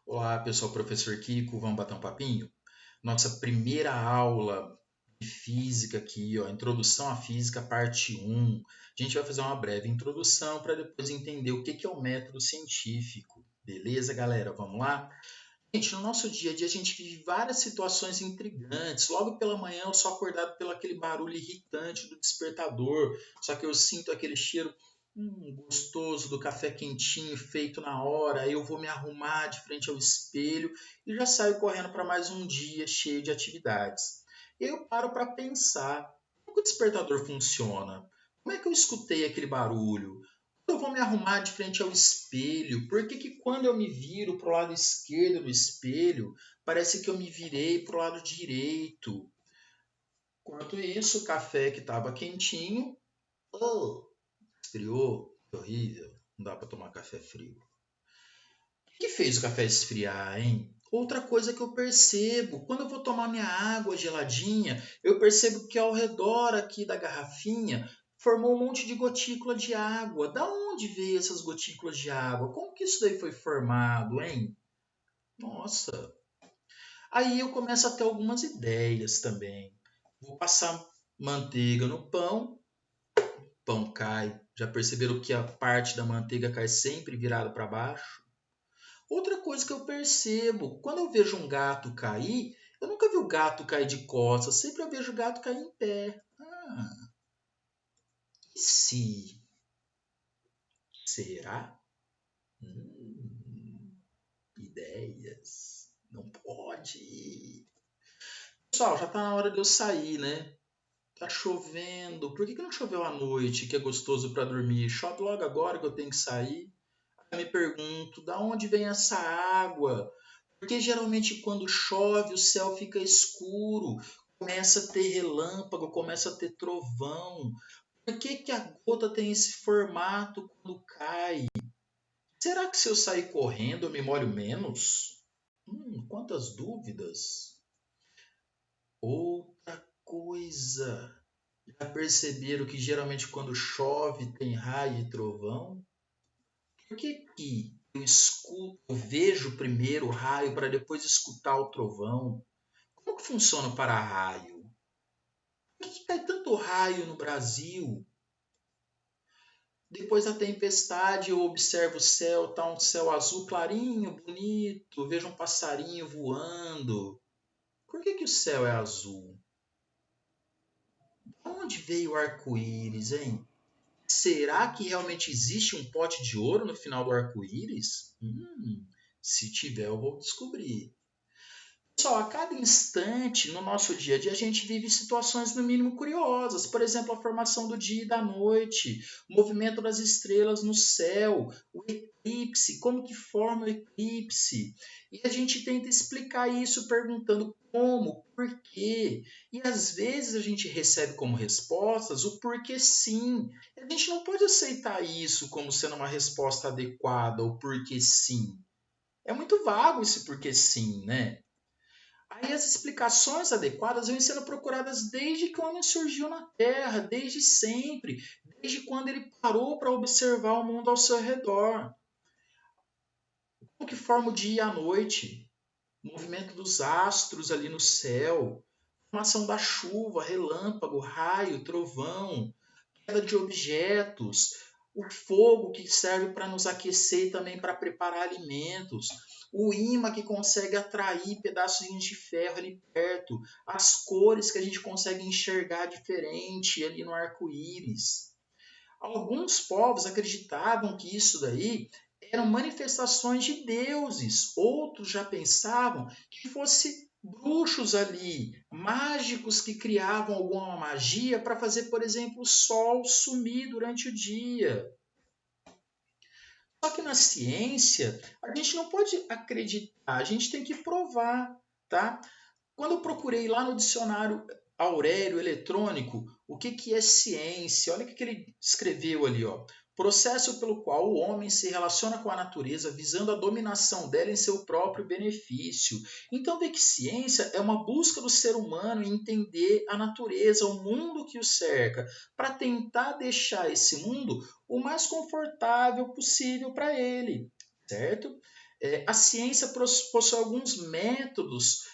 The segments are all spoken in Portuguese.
Olá, pessoal, professor Kiko, vamos bater um papinho? Nossa primeira aula de física aqui, ó, Introdução à Física, parte 1. A gente vai fazer uma breve introdução para depois entender o que é o método científico. Beleza, galera? Vamos lá? Gente, no nosso dia a dia a gente vive várias situações intrigantes. Logo pela manhã eu sou acordado pelo aquele barulho irritante do despertador, só que eu sinto aquele cheiro gostoso do café quentinho feito na hora. Aí eu vou me arrumar de frente ao espelho e já saio correndo para mais um dia cheio de atividades. E aí eu paro para pensar, como que o despertador funciona? Como é que eu escutei aquele barulho? Eu vou me arrumar de frente ao espelho? Por que que quando eu me viro para o lado esquerdo do espelho, parece que eu me virei para o lado direito? Enquanto isso, o café que estava quentinho, oh, esfriou, que horrível, não dá para tomar café frio. O que fez o café esfriar, hein? Outra coisa que eu percebo, quando eu vou tomar minha água geladinha, eu percebo que ao redor aqui da garrafinha formou um monte de gotícula de água. Da onde veio essas gotículas de água? Como que isso daí foi formado, hein? Nossa. Aí eu começo a ter algumas ideias também. Vou passar manteiga no pão, o pão cai. Já perceberam que a parte da manteiga cai sempre virada para baixo? Outra coisa que eu percebo, quando eu vejo um gato cair, eu nunca vi o gato cair de costas, sempre eu vejo o gato cair em pé. E se? Será? Ideias. Não pode. Pessoal, já tá na hora de eu sair, né? Tá chovendo. Por que não choveu à noite, que é gostoso para dormir? Chove logo agora que eu tenho que sair. Aí eu me pergunto, da onde vem essa água? Porque geralmente quando chove o céu fica escuro, começa a ter relâmpago, começa a ter trovão. Por que que a gota tem esse formato quando cai? Será que se eu sair correndo eu me molho menos? Quantas dúvidas. Outra coisa. Já perceberam que geralmente quando chove tem raio e trovão? Por que que eu vejo primeiro o raio para depois escutar o trovão? Como que funciona o para-raio? Por que cai tanto raio no Brasil? Depois da tempestade eu observo o céu, tá um céu azul clarinho, bonito, vejo um passarinho voando. Por que que o céu é azul? De onde veio o arco-íris, hein? Será que realmente existe um pote de ouro no final do arco-íris? Se tiver, eu vou descobrir. Pessoal, a cada instante no nosso dia a dia a gente vive situações no mínimo curiosas. Por exemplo, a formação do dia e da noite, o movimento das estrelas no céu, o eclipse, como que forma o eclipse. E a gente tenta explicar isso perguntando como, por quê. E às vezes a gente recebe como respostas o porquê sim. A gente não pode aceitar isso como sendo uma resposta adequada, o porquê sim. É muito vago esse porquê sim, né? Aí as explicações adequadas vêm sendo procuradas desde que o homem surgiu na Terra, desde sempre, desde quando ele parou para observar o mundo ao seu redor. Como que forma o dia e a noite? O movimento dos astros ali no céu, formação da chuva, relâmpago, raio, trovão, queda de objetos, o fogo que serve para nos aquecer e também para preparar alimentos, o ímã que consegue atrair pedaços de ferro ali perto, as cores que a gente consegue enxergar diferente ali no arco-íris. Alguns povos acreditavam que isso daí eram manifestações de deuses, outros já pensavam que fosse bruxos ali, mágicos que criavam alguma magia para fazer, por exemplo, o sol sumir durante o dia. Só que na ciência, a gente não pode acreditar, a gente tem que provar, tá? Quando eu procurei lá no dicionário Aurélio eletrônico, o que, que é ciência? Olha o que, que ele escreveu ali, ó. Processo pelo qual o homem se relaciona com a natureza visando a dominação dela em seu próprio benefício. Então, vê que ciência é uma busca do ser humano em entender a natureza, o mundo que o cerca, para tentar deixar esse mundo o mais confortável possível para ele, certo? A ciência possui alguns métodos,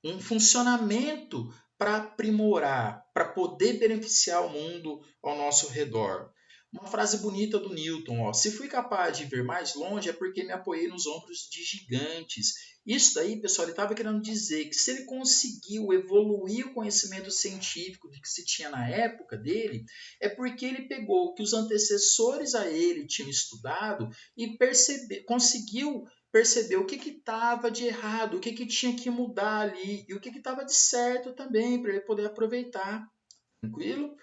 um funcionamento para aprimorar, para poder beneficiar o mundo ao nosso redor. Uma frase bonita do Newton, ó, se fui capaz de ver mais longe é porque me apoiei nos ombros de gigantes. Isso daí, pessoal, ele estava querendo dizer que se ele conseguiu evoluir o conhecimento científico que se tinha na época dele, é porque ele pegou o que os antecessores a ele tinham estudado e conseguiu perceber o que estava de errado, o que tinha que mudar ali e o que estava de certo também para ele poder aproveitar. Tranquilo?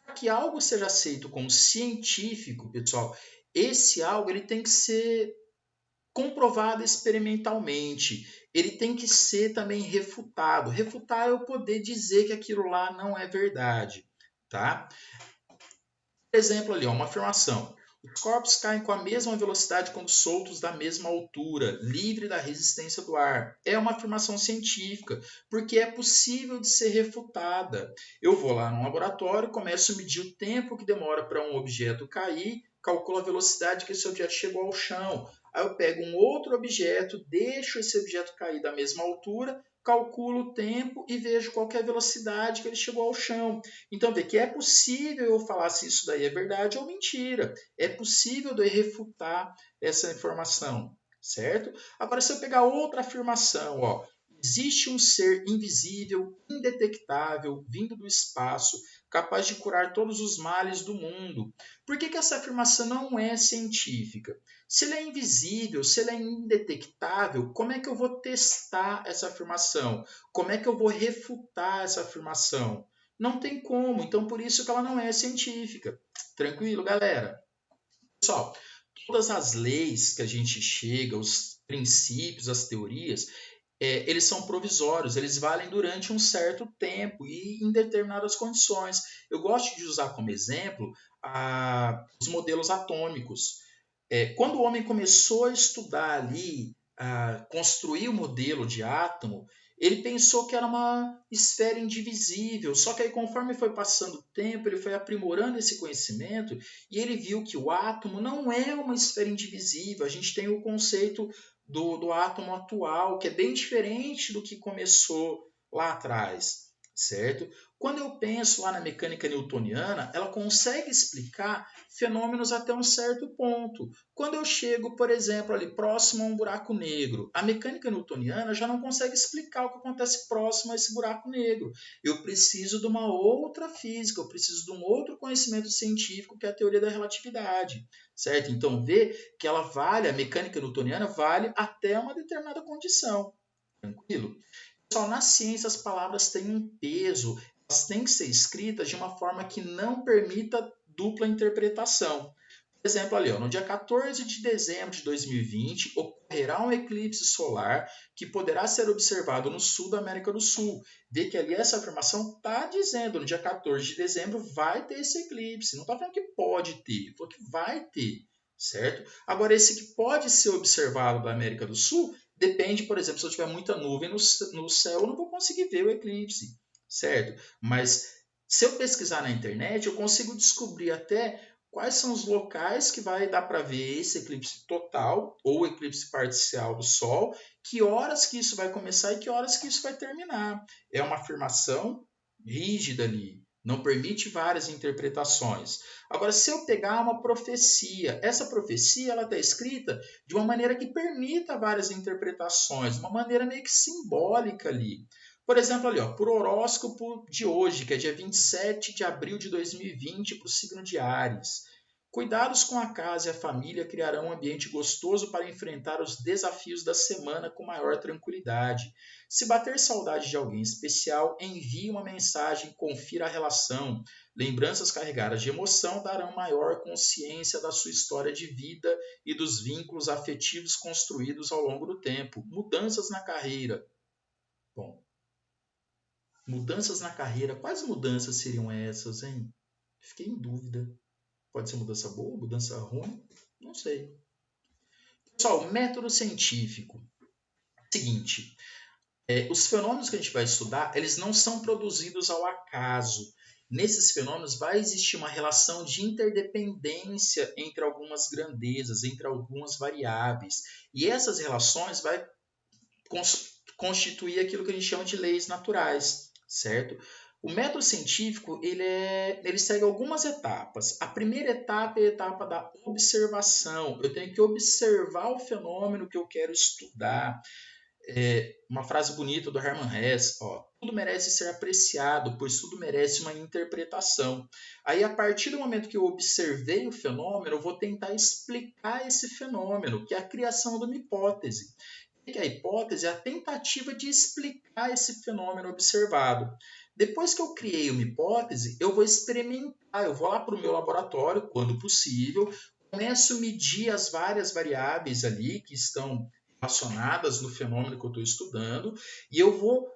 Para que algo seja aceito como científico, pessoal, esse algo ele tem que ser comprovado experimentalmente. Ele tem que ser também refutado. Refutar é eu poder dizer que aquilo lá não é verdade, tá? Por exemplo, ali, ó, uma afirmação. Os corpos caem com a mesma velocidade quando soltos da mesma altura, livre da resistência do ar. É uma afirmação científica, porque é possível de ser refutada. Eu vou lá no laboratório, começo a medir o tempo que demora para um objeto cair, calculo a velocidade que esse objeto chegou ao chão. Aí eu pego um outro objeto, deixo esse objeto cair da mesma altura, calculo o tempo e vejo qual é a velocidade que ele chegou ao chão. Então, vê que é possível eu falar se isso daí é verdade ou mentira. É possível eu refutar essa informação, certo? Agora, se eu pegar outra afirmação, ó, existe um ser invisível, indetectável, vindo do espaço, capaz de curar todos os males do mundo. Por que essa afirmação não é científica? Se ele é invisível, se ele é indetectável, como é que eu vou testar essa afirmação? Como é que eu vou refutar essa afirmação? Não tem como, então por isso que ela não é científica. Tranquilo, galera? Pessoal, todas as leis que a gente chega, os princípios, as teorias, eles são provisórios, eles valem durante um certo tempo e em determinadas condições. Eu gosto de usar como exemplo os modelos atômicos. Quando o homem começou a estudar ali, a construir o modelo de átomo, ele pensou que era uma esfera indivisível. Só que aí, conforme foi passando o tempo, ele foi aprimorando esse conhecimento e ele viu que o átomo não é uma esfera indivisível. A gente tem o conceito do átomo atual, que é bem diferente do que começou lá atrás, certo? Quando eu penso lá na mecânica newtoniana, ela consegue explicar fenômenos até um certo ponto. Quando eu chego, por exemplo, ali próximo a um buraco negro, a mecânica newtoniana já não consegue explicar o que acontece próximo a esse buraco negro. Eu preciso de uma outra física, eu preciso de um outro conhecimento científico, que é a teoria da relatividade, certo? Então, vê que ela vale, a mecânica newtoniana vale até uma determinada condição. Tranquilo? Pessoal, na ciência as palavras têm um peso, elas têm que ser escritas de uma forma que não permita dupla interpretação. Por exemplo, ali, ó, no dia 14 de dezembro de 2020, ocorrerá um eclipse solar que poderá ser observado no sul da América do Sul. Vê que ali essa afirmação está dizendo no dia 14 de dezembro vai ter esse eclipse. Não está falando que pode ter, falou que vai ter, certo? Agora, esse que pode ser observado da América do Sul depende, por exemplo, se eu tiver muita nuvem no céu, eu não vou conseguir ver o eclipse, certo? Mas se eu pesquisar na internet, eu consigo descobrir até quais são os locais que vai dar para ver esse eclipse total ou eclipse parcial do Sol, que horas que isso vai começar e que horas que isso vai terminar. É uma afirmação rígida ali, não permite várias interpretações. Agora, se eu pegar uma profecia, essa profecia ela está escrita de uma maneira que permita várias interpretações, uma maneira meio que simbólica ali. Por exemplo, ali, ó, por horóscopo de hoje, que é dia 27 de abril de 2020, para o signo de Áries. Cuidados com a casa e a família criarão um ambiente gostoso para enfrentar os desafios da semana com maior tranquilidade. Se bater saudade de alguém especial, envie uma mensagem, confira a relação. Lembranças carregadas de emoção darão maior consciência da sua história de vida e dos vínculos afetivos construídos ao longo do tempo. Mudanças na carreira. Bom, mudanças na carreira, quais mudanças seriam essas, hein? Fiquei em dúvida. Pode ser mudança boa, mudança ruim? Não sei. Pessoal, método científico. Seguinte, os fenômenos que a gente vai estudar, eles não são produzidos ao acaso. nesses fenômenos vai existir uma relação de interdependência entre algumas grandezas, entre algumas variáveis. E essas relações vai constituir aquilo que a gente chama de leis naturais, certo? O método científico ele segue algumas etapas. A primeira etapa é a etapa da observação. Eu tenho que observar o fenômeno que eu quero estudar. Uma frase bonita do Hermann Hesse, ó, tudo merece ser apreciado, pois tudo merece uma interpretação. Aí, a partir do momento que eu observei o fenômeno, eu vou tentar explicar esse fenômeno, que é a criação de uma hipótese. Que a hipótese é a tentativa de explicar esse fenômeno observado. Depois que eu criei uma hipótese, eu vou experimentar, eu vou lá para o meu laboratório, quando possível, começo a medir as várias variáveis ali que estão relacionadas no fenômeno que eu estou estudando, e eu vou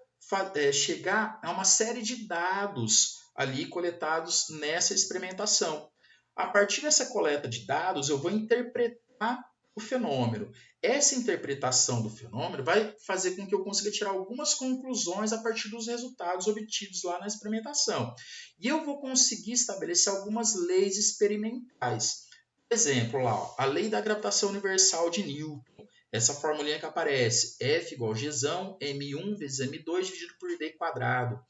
chegar a uma série de dados ali coletados nessa experimentação. A partir dessa coleta de dados, eu vou interpretar o fenômeno. Essa interpretação do fenômeno vai fazer com que eu consiga tirar algumas conclusões a partir dos resultados obtidos lá na experimentação. E eu vou conseguir estabelecer algumas leis experimentais. Por exemplo, lá, ó, a lei da gravitação universal de Newton. Essa formulinha que aparece, F igual Gzão, M1 vezes M2 dividido por D quadrado.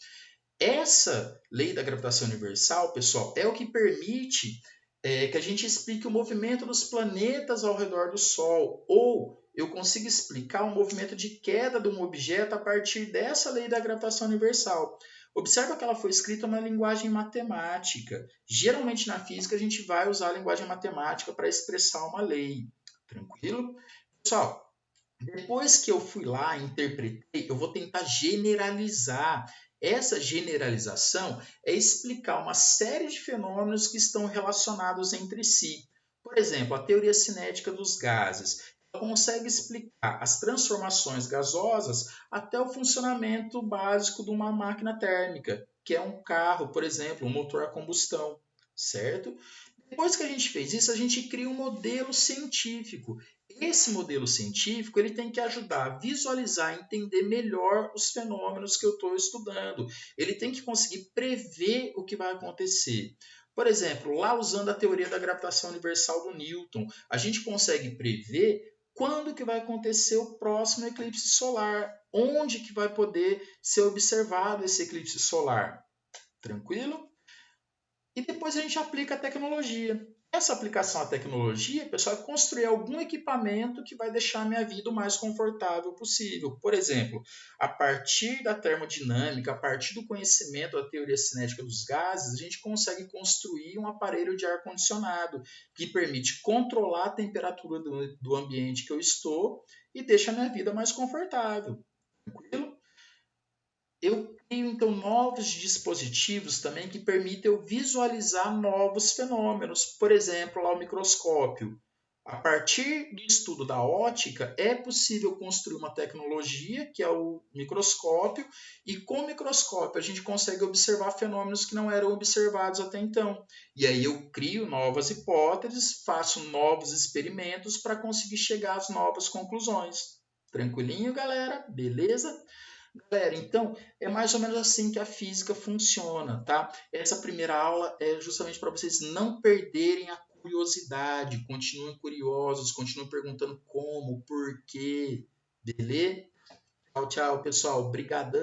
Essa lei da gravitação universal, pessoal, é o que permite que a gente explique o movimento dos planetas ao redor do Sol, ou eu consigo explicar o movimento de queda de um objeto a partir dessa lei da gravitação universal. Observa que ela foi escrita em uma linguagem matemática. Geralmente na física a gente vai usar a linguagem matemática para expressar uma lei. Tranquilo? Pessoal, depois que eu fui lá e interpretei, eu vou tentar generalizar. Essa generalização é explicar uma série de fenômenos que estão relacionados entre si. Por exemplo, a teoria cinética dos gases. Ela consegue explicar as transformações gasosas até o funcionamento básico de uma máquina térmica, que é um carro, por exemplo, um motor a combustão, certo? Depois que a gente fez isso, a gente cria um modelo científico. Esse modelo científico ele tem que ajudar a visualizar, entender melhor os fenômenos que eu estou estudando. Ele tem que conseguir prever o que vai acontecer. Por exemplo, lá usando a teoria da gravitação universal do Newton, a gente consegue prever quando que vai acontecer o próximo eclipse solar, onde que vai poder ser observado esse eclipse solar. Tranquilo? E depois a gente aplica a tecnologia. Essa aplicação à tecnologia, pessoal, é construir algum equipamento que vai deixar a minha vida o mais confortável possível. Por exemplo, a partir da termodinâmica, a partir do conhecimento da teoria cinética dos gases, a gente consegue construir um aparelho de ar-condicionado que permite controlar a temperatura do ambiente que eu estou e deixa a minha vida mais confortável. Tranquilo? Eu crio, então, novos dispositivos também que permitem eu visualizar novos fenômenos. Por exemplo, lá o microscópio. A partir do estudo da ótica, é possível construir uma tecnologia, que é o microscópio, e com o microscópio a gente consegue observar fenômenos que não eram observados até então. E aí eu crio novas hipóteses, faço novos experimentos para conseguir chegar às novas conclusões. Tranquilinho, galera? Beleza? Galera, então é mais ou menos assim que a física funciona, tá? Essa primeira aula é justamente para vocês não perderem a curiosidade, continuem curiosos, continuem perguntando como, por quê, beleza? Tchau, tchau, pessoal. Obrigadão.